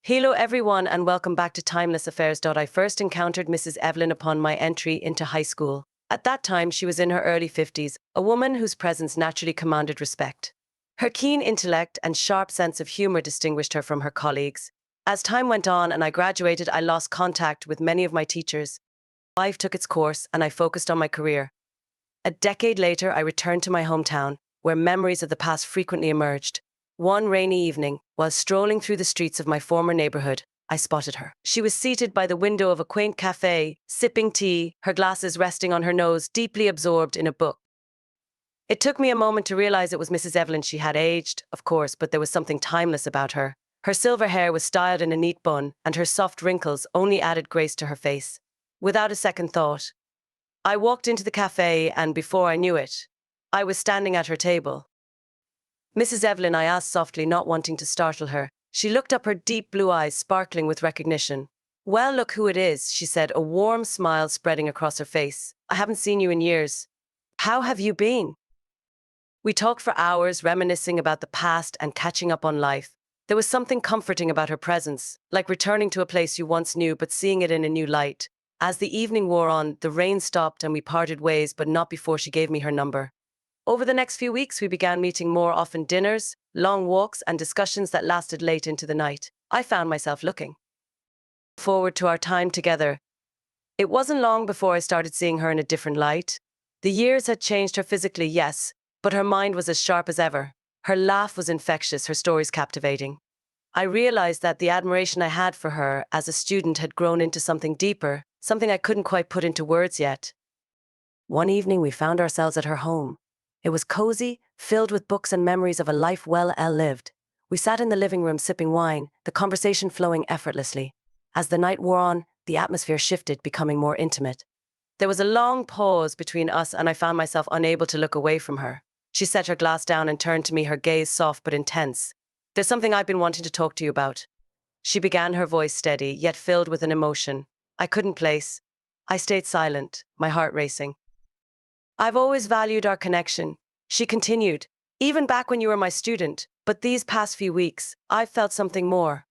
Hello everyone and welcome back to Timeless Affairs. I first encountered Mrs. Evelyn upon my entry into high school. At that time, she was in her early 50s, a woman whose presence naturally commanded respect. Her keen intellect and sharp sense of humor distinguished her from her colleagues. As time went on and I graduated, I lost contact with many of my teachers. Life took its course and I focused on my career. A decade later, I returned to my hometown, where memories of the past frequently emerged. One rainy evening, while strolling through the streets of my former neighborhood, I spotted her. She was seated by the window of a quaint cafe, sipping tea, her glasses resting on her nose, deeply absorbed in a book. It took me a moment to realize it was Mrs. Evelyn. She had aged, of course, but there was something timeless about her. Her silver hair was styled in a neat bun, and her soft wrinkles only added grace to her face. Without a second thought, I walked into the cafe, and before I knew it, I was standing at her table. Mrs. Evelyn, I asked softly, not wanting to startle her. She looked up, her deep blue eyes sparkling with recognition. "Well, look who it is," she said, a warm smile spreading across her face. "I haven't seen you in years. How have you been?" We talked for hours, reminiscing about the past and catching up on life. There was something comforting about her presence, like returning to a place you once knew but seeing it in a new light. As the evening wore on, the rain stopped and we parted ways, but not before she gave me her number. Over the next few weeks, we began meeting more often, dinners, long walks, and discussions that lasted late into the night. I found myself looking forward to our time together. It wasn't long before I started seeing her in a different light. The years had changed her physically, yes, but her mind was as sharp as ever. Her laugh was infectious, her stories captivating. I realized that the admiration I had for her as a student had grown into something deeper, something I couldn't quite put into words yet. One evening, we found ourselves at her home. It was cozy, filled with books and memories of a life well lived. We sat in the living room sipping wine, the conversation flowing effortlessly. As the night wore on, the atmosphere shifted, becoming more intimate. There was a long pause between us, and I found myself unable to look away from her. She set her glass down and turned to me, her gaze soft but intense. "There's something I've been wanting to talk to you about," she began, her voice steady, yet filled with an emotion I couldn't place. I stayed silent, my heart racing. "I've always valued our connection," she continued, "even back when you were my student, but these past few weeks, I've felt something more."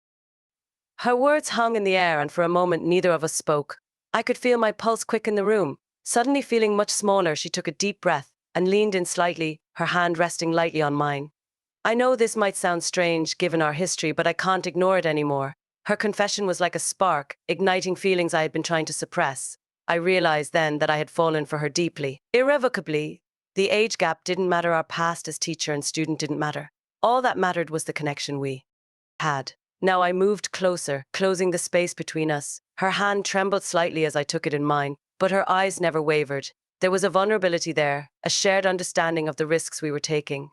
Her words hung in the air, and for a moment neither of us spoke. I could feel my pulse quicken in the room. Suddenly feeling much smaller, she took a deep breath and leaned in slightly, her hand resting lightly on mine. I know this might sound strange given our history, but I can't ignore it anymore. Her confession was like a spark, igniting feelings I had been trying to suppress. I realized then that I had fallen for her deeply, irrevocably. The age gap didn't matter, our past as teacher and student didn't matter. All that mattered was the connection we had. Now I moved closer, closing the space between us. Her hand trembled slightly as I took it in mine, but her eyes never wavered. There was a vulnerability there, a shared understanding of the risks we were taking.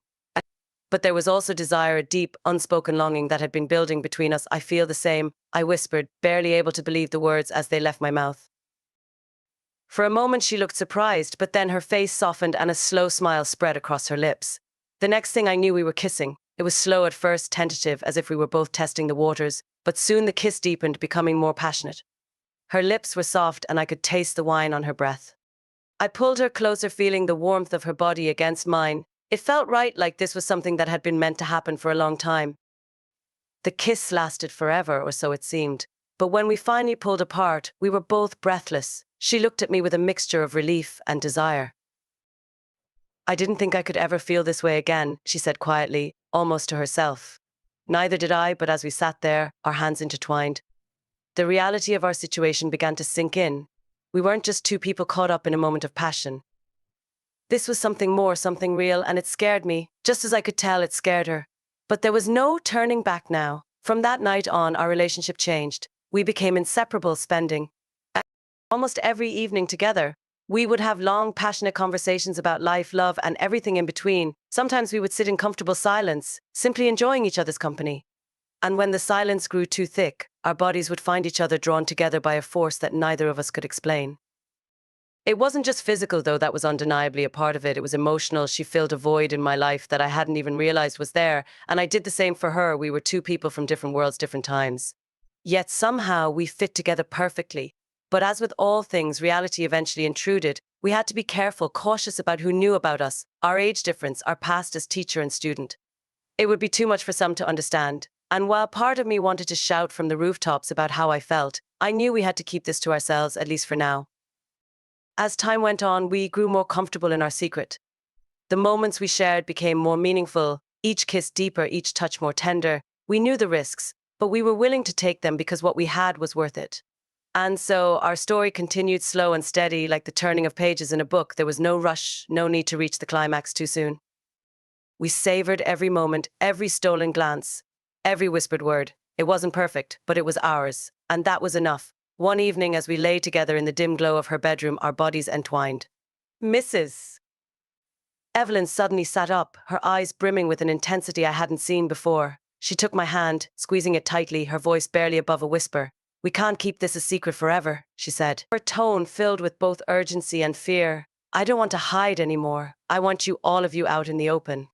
But there was also desire, a deep, unspoken longing that had been building between us. "I feel the same," I whispered, barely able to believe the words as they left my mouth. For a moment she looked surprised, but then her face softened and a slow smile spread across her lips. The next thing I knew, we were kissing. It was slow at first, tentative, as if we were both testing the waters, but soon the kiss deepened, becoming more passionate. Her lips were soft and I could taste the wine on her breath. I pulled her closer, feeling the warmth of her body against mine. It felt right, like this was something that had been meant to happen for a long time. The kiss lasted forever, or so it seemed. But when we finally pulled apart, we were both breathless. She looked at me with a mixture of relief and desire. "I didn't think I could ever feel this way again," she said quietly, almost to herself. Neither did I, but as we sat there, our hands intertwined, the reality of our situation began to sink in. We weren't just two people caught up in a moment of passion. This was something more, something real, and it scared me, just as I could tell it scared her. But there was no turning back now. From that night on, our relationship changed. We became inseparable, spending almost every evening together. We would have long, passionate conversations about life, love, and everything in between. Sometimes we would sit in comfortable silence, simply enjoying each other's company. And when the silence grew too thick, our bodies would find each other drawn together by a force that neither of us could explain. It wasn't just physical, though that was undeniably a part of it. It was emotional. She filled a void in my life that I hadn't even realized was there, and I did the same for her. We were two people from different worlds, different times. Yet somehow we fit together perfectly. But as with all things, reality eventually intruded. We had to be careful, cautious about who knew about us, our age difference, our past as teacher and student. It would be too much for some to understand. And while part of me wanted to shout from the rooftops about how I felt, I knew we had to keep this to ourselves, at least for now. As time went on, we grew more comfortable in our secret. The moments we shared became more meaningful, each kiss deeper, each touch more tender. We knew the risks, but we were willing to take them because what we had was worth it. And so our story continued slow and steady, like the turning of pages in a book. There was no rush, no need to reach the climax too soon. We savored every moment, every stolen glance, every whispered word. It wasn't perfect, but it was ours, and that was enough. One evening, as we lay together in the dim glow of her bedroom, our bodies entwined. Mrs. Evelyn suddenly sat up, her eyes brimming with an intensity I hadn't seen before. She took my hand, squeezing it tightly, her voice barely above a whisper. "We can't keep this a secret forever," she said, her tone filled with both urgency and fear. "I don't want to hide anymore. I want you, all of you, out in the open."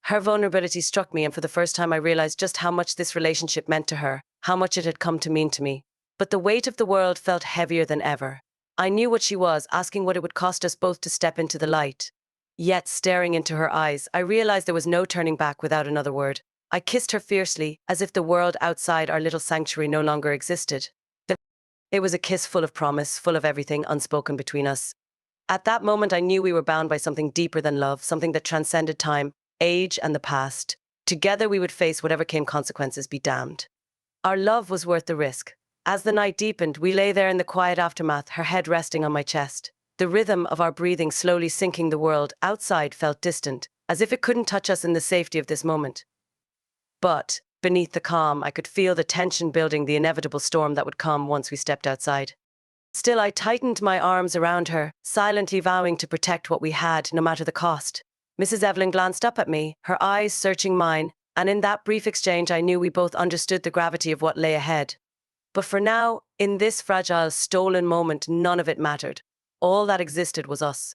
Her vulnerability struck me, and for the first time I realized just how much this relationship meant to her, how much it had come to mean to me. But the weight of the world felt heavier than ever. I knew what she was, asking what it would cost us both to step into the light. Yet, staring into her eyes, I realized there was no turning back without another word. I kissed her fiercely, as if the world outside our little sanctuary no longer existed. It was a kiss full of promise, full of everything unspoken between us. At that moment, I knew we were bound by something deeper than love, something that transcended time, age, and the past. Together we would face whatever came, consequences be damned. Our love was worth the risk. As the night deepened, we lay there in the quiet aftermath, her head resting on my chest. The rhythm of our breathing slowly sinking. The world outside felt distant, as if it couldn't touch us in the safety of this moment. But beneath the calm, I could feel the tension building, the inevitable storm that would come once we stepped outside. Still, I tightened my arms around her, silently vowing to protect what we had, no matter the cost. Mrs. Evelyn glanced up at me, her eyes searching mine, and in that brief exchange I knew we both understood the gravity of what lay ahead. But for now, in this fragile, stolen moment, none of it mattered. All that existed was us.